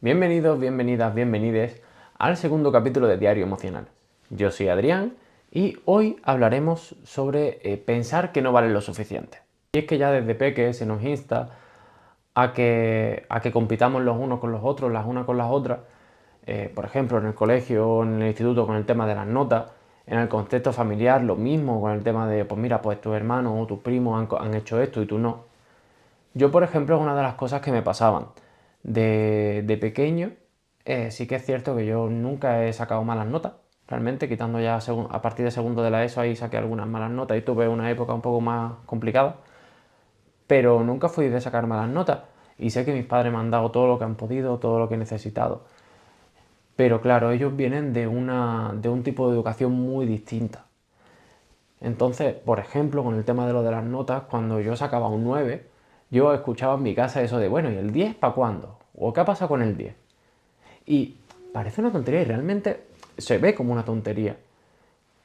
Bienvenidos, bienvenidas, bienvenides al segundo capítulo de Diario Emocional. Yo soy Adrián y hoy hablaremos sobre pensar que no vale lo suficiente. Y es que ya desde peque se nos insta a que compitamos los unos con los otros, las unas con las otras. Por ejemplo, en el colegio o en el instituto con el tema de las notas. En el contexto familiar lo mismo con el tema de, pues mira, pues tus hermanos o tus primos han hecho esto y tú no. Yo, por ejemplo, es una de las cosas que me pasaban. De pequeño, sí que es cierto que yo nunca he sacado malas notas. Realmente, quitando ya a partir de segundo de la ESO, ahí saqué algunas malas notas y tuve una época un poco más complicada. Pero nunca fui de sacar malas notas. Y sé que mis padres me han dado todo lo que han podido, todo lo que he necesitado. Pero claro, ellos vienen de un tipo de educación muy distinta. Entonces, por ejemplo, con el tema de lo de las notas, cuando yo sacaba un 9, yo escuchaba en mi casa eso de, bueno, ¿y el 10 para cuándo? ¿O qué pasa con el 10? Y parece una tontería y realmente se ve como una tontería.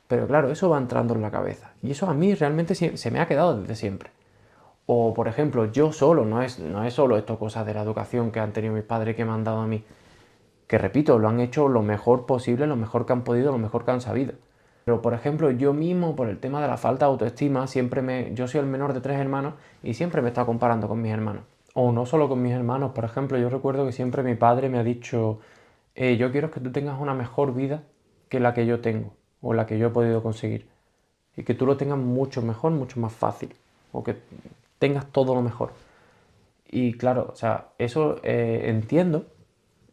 Pero claro, eso va entrando en la cabeza. Y eso a mí realmente se me ha quedado desde siempre. O, por ejemplo, yo solo, no es solo esto cosas de la educación que han tenido mis padres que me han dado a mí. Que repito, lo han hecho lo mejor posible, lo mejor que han podido, lo mejor que han sabido. Pero, por ejemplo, yo mismo, por el tema de la falta de autoestima, yo soy el menor de 3 hermanos y siempre me he estado comparando con mis hermanos. O no solo con mis hermanos, por ejemplo, yo recuerdo que siempre mi padre me ha dicho, yo quiero que tú tengas una mejor vida que la que yo tengo o la que yo he podido conseguir. Y que tú lo tengas mucho mejor, mucho más fácil. O que tengas todo lo mejor. Y claro, o sea, eso entiendo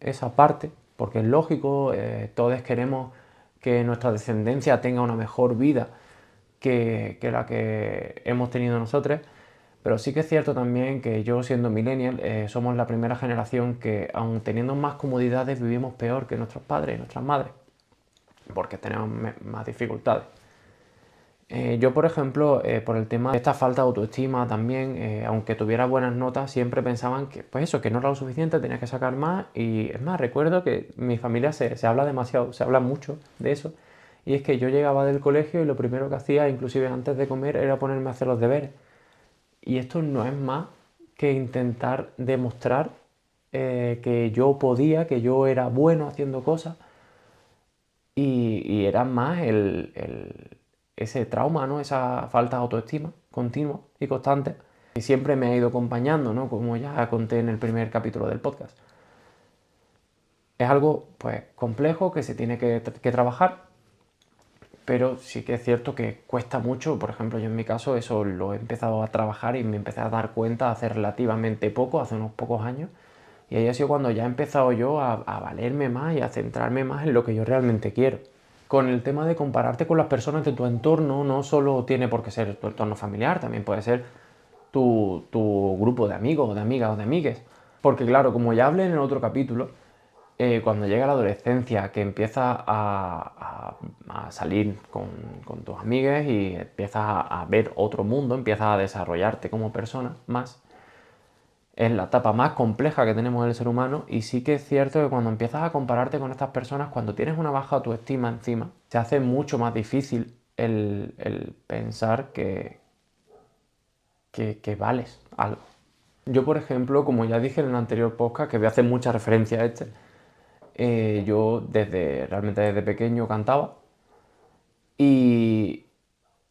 esa parte, porque es lógico, todos queremos que nuestra descendencia tenga una mejor vida que la que hemos tenido nosotros, pero sí que es cierto también que yo siendo millennial, somos la primera generación que aun teniendo más comodidades vivimos peor que nuestros padres y nuestras madres, porque tenemos más dificultades. Yo, por ejemplo, por el tema de esta falta de autoestima también, aunque tuviera buenas notas, siempre pensaban que, pues eso, que no era lo suficiente, tenía que sacar más. Y es más, recuerdo que mi familia se habla demasiado, se habla mucho de eso. Y es que yo llegaba del colegio y lo primero que hacía, inclusive antes de comer, era ponerme a hacer los deberes. Y esto no es más que intentar demostrar que yo podía, que yo era bueno haciendo cosas y era más ese trauma, ¿no? Esa falta de autoestima continua y constante que siempre me ha ido acompañando, ¿no? Como ya conté en el primer capítulo del podcast. Es algo, pues, complejo que se tiene que trabajar, pero sí que es cierto que cuesta mucho. Por ejemplo, yo en mi caso eso lo he empezado a trabajar y me empecé a dar cuenta hace relativamente poco, hace unos pocos años, y ahí ha sido cuando ya he empezado yo a valerme más y a centrarme más en lo que yo realmente quiero. Con el tema de compararte con las personas de tu entorno, no solo tiene por qué ser tu entorno familiar, también puede ser tu grupo de amigos o de amigas o de amigues. Porque claro, como ya hablé en el otro capítulo, cuando llega la adolescencia, que empiezas a salir con tus amigues y empiezas a ver otro mundo, empiezas a desarrollarte como persona más, es la etapa más compleja que tenemos el ser humano y sí que es cierto que cuando empiezas a compararte con estas personas, cuando tienes una baja autoestima encima, se hace mucho más difícil el pensar que vales algo. Yo, por ejemplo, como ya dije en el anterior podcast, que voy a hacer mucha referencia a este, yo realmente desde pequeño cantaba y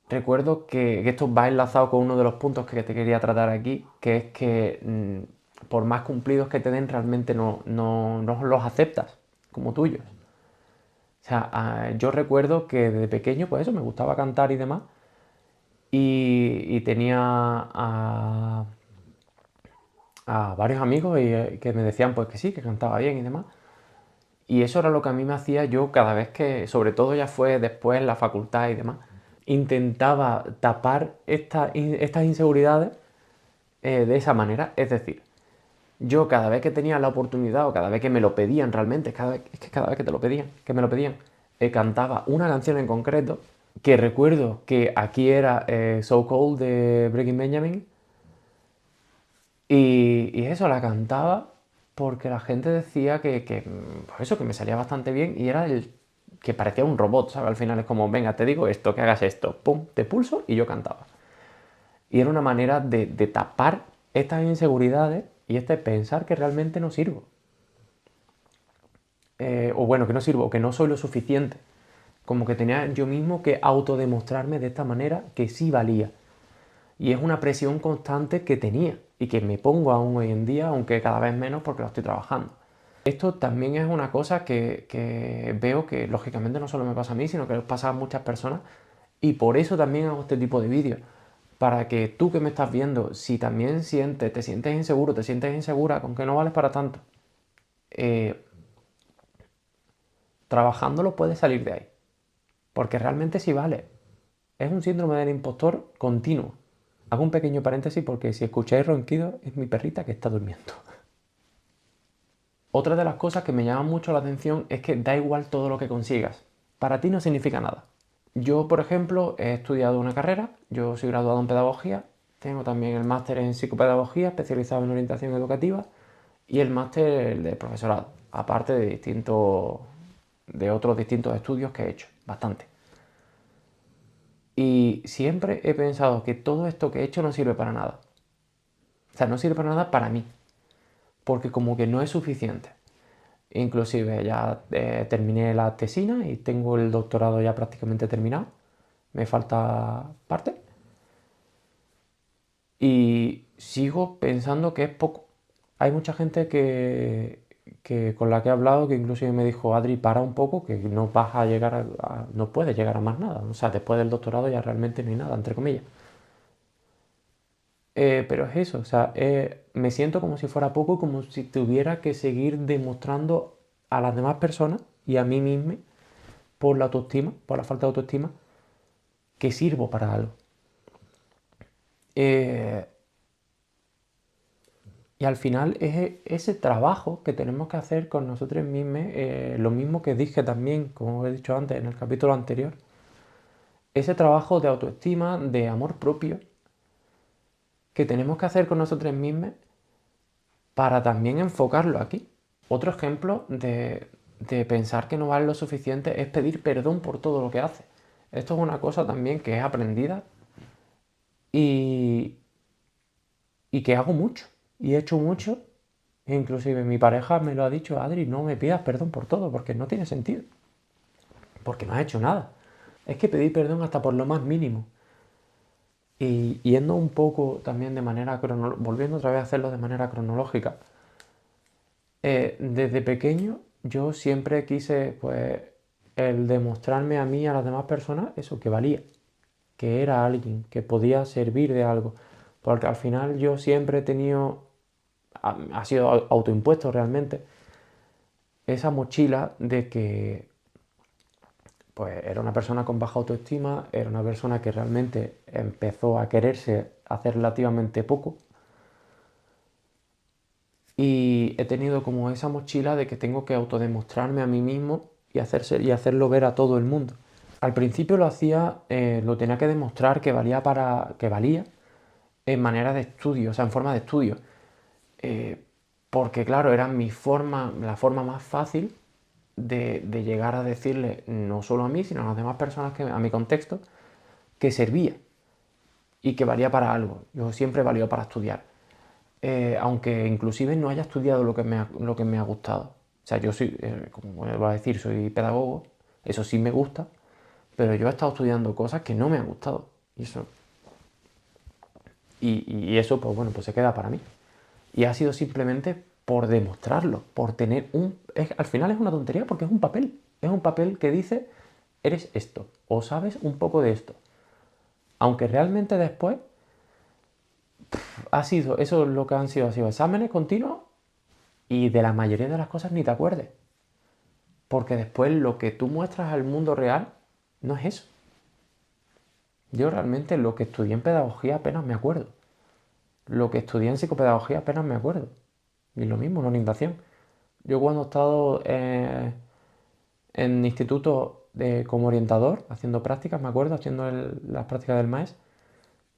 recuerdo que esto va enlazado con uno de los puntos que te quería tratar aquí, que es que por más cumplidos que te den, realmente no los aceptas como tuyos. O sea, yo recuerdo que desde pequeño, pues eso, me gustaba cantar y demás, y tenía a varios amigos que me decían pues que sí, que cantaba bien y demás. Y eso era lo que a mí me hacía yo cada vez que, sobre todo ya fue después en la facultad y demás, intentaba tapar estas inseguridades de esa manera. Es decir, yo cada vez que tenía la oportunidad o cada vez que me lo pedían realmente, es que cada vez que te lo pedían, que me lo pedían, cantaba una canción en concreto que recuerdo que aquí era So Cold de Breaking Benjamin y eso la cantaba porque la gente decía pues eso, que me salía bastante bien y era el que parecía un robot, ¿sabes? Al final es como, venga, te digo esto, que hagas esto, pum, te pulso y yo cantaba. Y era una manera de tapar estas inseguridades y este pensar que realmente no sirvo. o bueno, que no sirvo, que no soy lo suficiente. Como que tenía yo mismo que autodemostrarme de esta manera que sí valía. Y es una presión constante que tenía y que me pongo aún hoy en día, aunque cada vez menos porque lo estoy trabajando. Esto también es una cosa que veo que lógicamente no solo me pasa a mí, sino que les pasa a muchas personas y por eso también hago este tipo de vídeos. Para que tú que me estás viendo, si también te sientes inseguro, te sientes insegura con que no vales para tanto, eh, trabajándolo puedes salir de ahí. Porque realmente sí vale. Es un síndrome del impostor continuo. Hago un pequeño paréntesis porque si escucháis ronquidos es mi perrita que está durmiendo. Otra de las cosas que me llama mucho la atención es que da igual todo lo que consigas. Para ti no significa nada. Yo, por ejemplo, he estudiado una carrera, yo soy graduado en pedagogía, tengo también el máster en psicopedagogía, especializado en orientación educativa, y el máster de profesorado, aparte de otros distintos estudios que he hecho, bastante. Y siempre he pensado que todo esto que he hecho no sirve para nada. O sea, no sirve para nada para mí, porque como que no es suficiente. Inclusive ya terminé la tesina y tengo el doctorado ya prácticamente terminado. Me falta parte. Y sigo pensando que es poco. Hay mucha gente con la que he hablado que inclusive me dijo, Adri, para un poco, que no vas a llegar no puedes llegar a más nada. O sea, después del doctorado ya realmente no hay nada, entre comillas. Pero es eso, o sea, me siento como si fuera poco, como si tuviera que seguir demostrando a las demás personas y a mí mismo por la autoestima, por la falta de autoestima, que sirvo para algo. Eh, y al final es ese trabajo que tenemos que hacer con nosotros mismos, lo mismo que dije también, como he dicho antes en el capítulo anterior, ese trabajo de autoestima, de amor propio, que tenemos que hacer con nosotros mismos para también enfocarlo aquí. Otro ejemplo de pensar que no vale lo suficiente es pedir perdón por todo lo que hace. Esto es una cosa también que es aprendida y, y que hago mucho. Y he hecho mucho. E inclusive mi pareja me lo ha dicho, Adri, no me pidas perdón por todo, porque no tiene sentido. Porque no has hecho nada. Es que pedir perdón hasta por lo más mínimo. Y yendo un poco también de manera cronológica, volviendo otra vez a hacerlo de manera cronológica, desde pequeño yo siempre quise, pues, el demostrarme a mí y a las demás personas eso, que valía, que era alguien, que podía servir de algo. Porque al final yo siempre he tenido, ha sido autoimpuesto realmente, esa mochila de que pues era una persona con baja autoestima, era una persona que realmente empezó a quererse hace relativamente poco y he tenido como esa mochila de que tengo que autodemostrarme a mí mismo y hacerlo ver a todo el mundo. Al principio lo hacía, lo tenía que demostrar que valía en manera de estudio, o sea, en forma de estudio. Eh, Porque claro, era la forma más fácil de llegar a decirle, no solo a mí, sino a las demás personas, a mi contexto, que servía y que valía para algo. Yo siempre he valido para estudiar. Aunque inclusive no haya estudiado lo que me ha gustado. O sea, yo soy, como voy a decir, soy pedagogo, eso sí me gusta, pero yo he estado estudiando cosas que no me han gustado. Y eso, pues bueno, pues se queda para mí. Y ha sido simplemente por demostrarlo, por tener al final es una tontería porque es un papel. Es un papel que dice, eres esto, o sabes un poco de esto. Aunque realmente después eso es lo que han sido exámenes continuos y de la mayoría de las cosas ni te acuerdes. Porque después lo que tú muestras al mundo real no es eso. Yo realmente lo que estudié en pedagogía apenas me acuerdo. Lo que estudié en psicopedagogía apenas me acuerdo. Y lo mismo en orientación. Yo cuando he estado en instituto como orientador, haciendo prácticas, me acuerdo, haciendo las prácticas del MAES,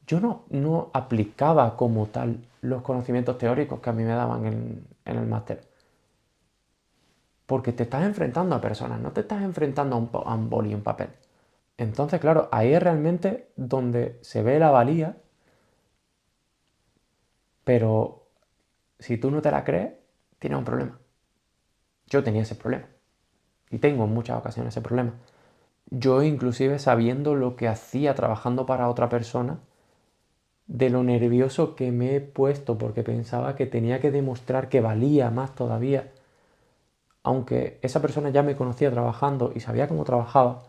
yo no aplicaba como tal los conocimientos teóricos que a mí me daban en el máster. Porque te estás enfrentando a personas, no te estás enfrentando a un boli y un papel. Entonces, claro, ahí es realmente donde se ve la valía, pero si tú no te la crees, tienes un problema. Yo tenía ese problema. y tengo en muchas ocasiones ese problema. Yo inclusive sabiendo lo que hacía trabajando para otra persona, de lo nervioso que me he puesto porque pensaba que tenía que demostrar que valía más todavía, aunque esa persona ya me conocía trabajando y sabía cómo trabajaba,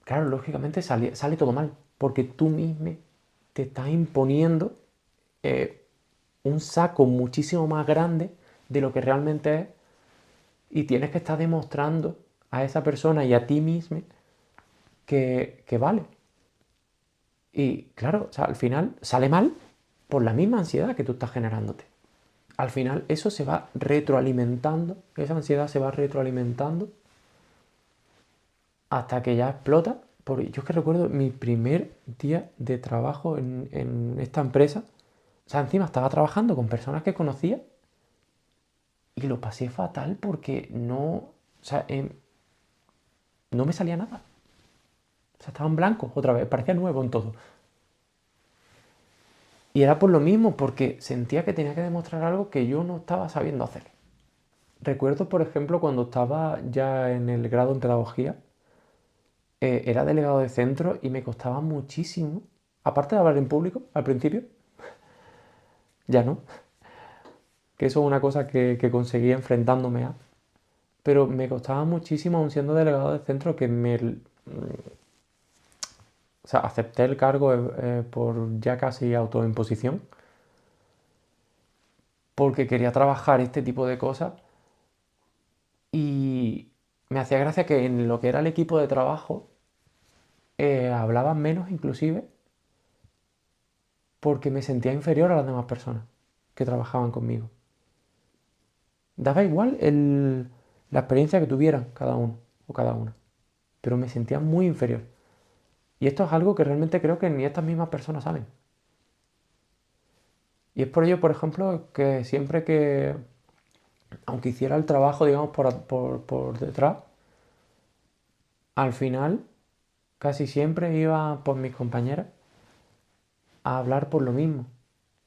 claro, lógicamente sale todo mal, porque tú mismo te estás imponiendo eh, un saco muchísimo más grande de lo que realmente es y tienes que estar demostrando a esa persona y a ti mismo que vale. Y claro, o sea, al final sale mal por la misma ansiedad que tú estás generándote. Al final eso se va retroalimentando, esa ansiedad se va retroalimentando hasta que ya explota. Porque yo es que recuerdo mi primer día de trabajo en esta empresa. O sea, encima estaba trabajando con personas que conocía y lo pasé fatal porque no, o sea, no me salía nada. O sea, estaba en blanco otra vez, parecía nuevo en todo. Y era por lo mismo, porque sentía que tenía que demostrar algo que yo no estaba sabiendo hacer. Recuerdo, por ejemplo, cuando estaba ya en el grado en pedagogía, era delegado de centro y me costaba muchísimo, aparte de hablar en público al principio, ya no, que eso es una cosa que conseguí enfrentándome a, pero me costaba muchísimo, aun siendo delegado de centro, o sea, acepté el cargo por ya casi autoimposición, porque quería trabajar este tipo de cosas y me hacía gracia que en lo que era el equipo de trabajo hablaban menos inclusive porque me sentía inferior a las demás personas que trabajaban conmigo. Daba igual la experiencia que tuvieran cada uno o cada una, pero me sentía muy inferior. Y esto es algo que realmente creo que ni estas mismas personas saben. Y es por ello, por ejemplo, que siempre que, aunque hiciera el trabajo, digamos, por detrás, al final casi siempre iba por mis compañeras a hablar por lo mismo,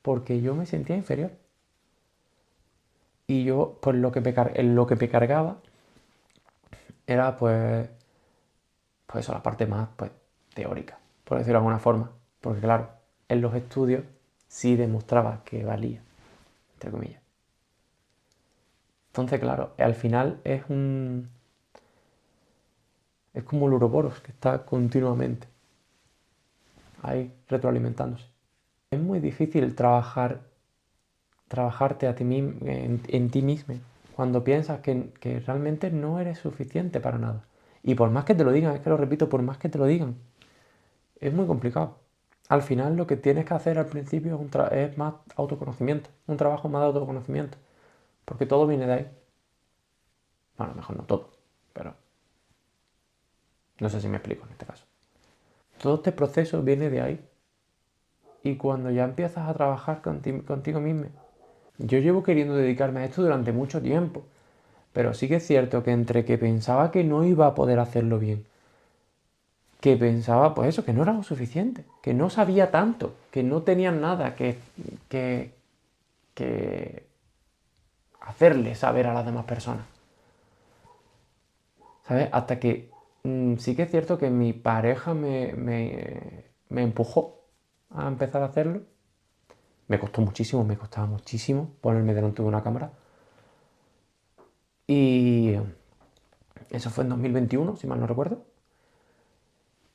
porque yo me sentía inferior. Y yo, pues en lo que me cargaba era pues eso, la parte más pues, teórica, por decirlo de alguna forma. Porque claro, en los estudios sí demostraba que valía, entre comillas. Entonces, claro, al final es como un uroboros que está continuamente ahí retroalimentándose. Es muy difícil trabajarte a ti mismo, en ti mismo cuando piensas que realmente no eres suficiente para nada. Y por más que te lo digan, es que lo repito, por más que te lo digan, es muy complicado. Al final lo que tienes que hacer al principio es más autoconocimiento, un trabajo más de autoconocimiento, porque todo viene de ahí. Bueno, mejor no todo, pero no sé si me explico en este caso. Todo este proceso viene de ahí. Y cuando ya empiezas a trabajar contigo mismo, yo llevo queriendo dedicarme a esto durante mucho tiempo, pero sí que es cierto que entre que pensaba que no iba a poder hacerlo bien, que pensaba, pues eso, que no era lo suficiente, que no sabía tanto, que no tenía nada que, que hacerle saber a las demás personas, ¿sabes? Hasta que sí que es cierto que mi pareja me empujó a empezar a hacerlo. Me costó muchísimo, me costaba muchísimo ponerme delante de una cámara. Y eso fue en 2021, si mal no recuerdo.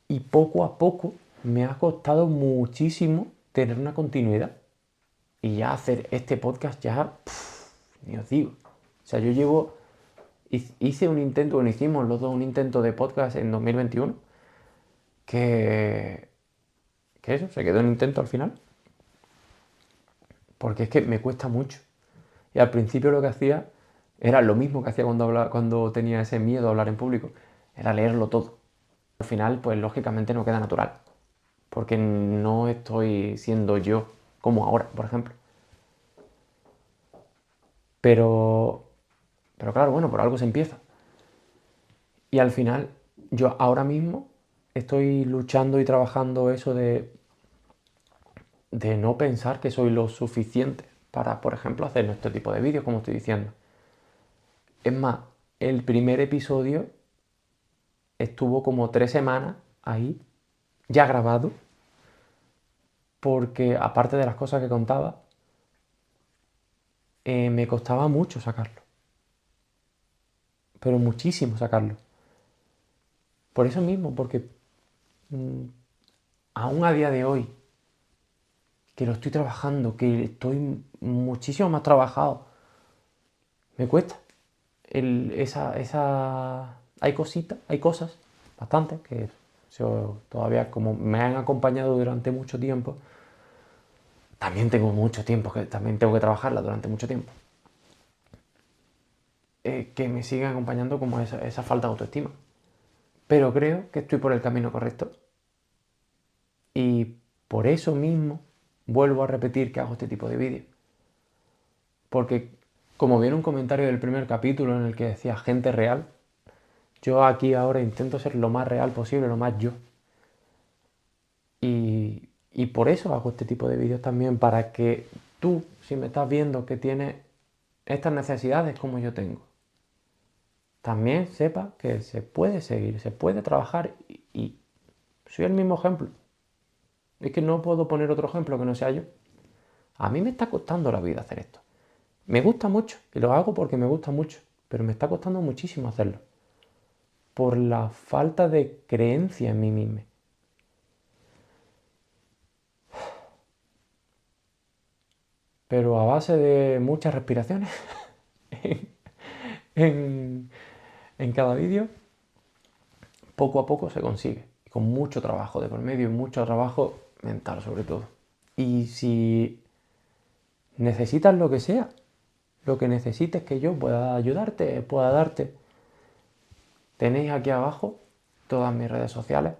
Y poco a poco me ha costado muchísimo tener una continuidad. Y ya hacer este podcast ya, ni os digo. O sea, yo hice un intento, bueno, hicimos los dos un intento de podcast en 2021, que, que eso, se quedó en intento al final, porque es que me cuesta mucho. Y al principio lo que hacía era lo mismo que hacía cuando tenía ese miedo a hablar en público, era leerlo todo. Al final, pues lógicamente no queda natural, porque no estoy siendo yo como ahora, por ejemplo. Pero, pero claro, bueno, por algo se empieza. Y al final, yo ahora mismo estoy luchando y trabajando eso de no pensar que soy lo suficiente para, por ejemplo, hacer este tipo de vídeos, como estoy diciendo. Es más, el primer episodio estuvo como 3 semanas ahí, ya grabado, porque aparte de las cosas que contaba, me costaba mucho sacarlo, pero muchísimo sacarlo. Por eso mismo, porque mm, aún a día de hoy, que lo estoy trabajando, que estoy muchísimo más trabajado, me cuesta. Hay cositas, hay cosas, bastantes, que yo todavía como me han acompañado durante mucho tiempo, también tengo mucho tiempo, que también tengo que trabajarla durante mucho tiempo, que me siguen acompañando como esa falta de autoestima. Pero creo que estoy por el camino correcto y por eso mismo vuelvo a repetir que hago este tipo de vídeos. Porque como vi en un comentario del primer capítulo en el que decía gente real, yo aquí ahora intento ser lo más real posible, lo más yo. Y por eso hago este tipo de vídeos también, para que tú, si me estás viendo que tienes estas necesidades como yo tengo, también sepa que se puede seguir, se puede trabajar y soy el mismo ejemplo. Es que no puedo poner otro ejemplo que no sea yo. A mí me está costando la vida hacer esto. Me gusta mucho y lo hago porque me gusta mucho, pero me está costando muchísimo hacerlo. Por la falta de creencia en mí mismo. Pero a base de muchas respiraciones en, en cada vídeo, poco a poco se consigue. Y con mucho trabajo de por medio y mucho trabajo mental sobre todo. Y si necesitas lo que sea, lo que necesites que yo pueda ayudarte, pueda darte, tenéis aquí abajo todas mis redes sociales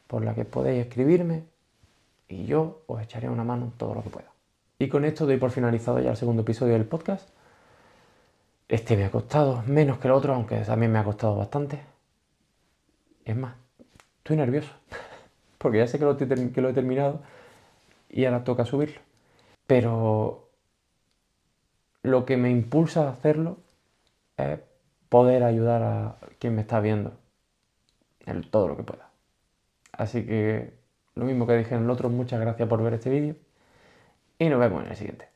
por las que podéis escribirme y yo os echaré una mano en todo lo que pueda. Y con esto doy por finalizado ya el segundo episodio del podcast. Este me ha costado menos que el otro, aunque también me ha costado bastante. Es más, estoy nervioso, porque ya sé que lo he terminado y ahora toca subirlo. Pero lo que me impulsa a hacerlo es poder ayudar a quien me está viendo en todo lo que pueda. Así que lo mismo que dije en el otro, muchas gracias por ver este vídeo y nos vemos en el siguiente.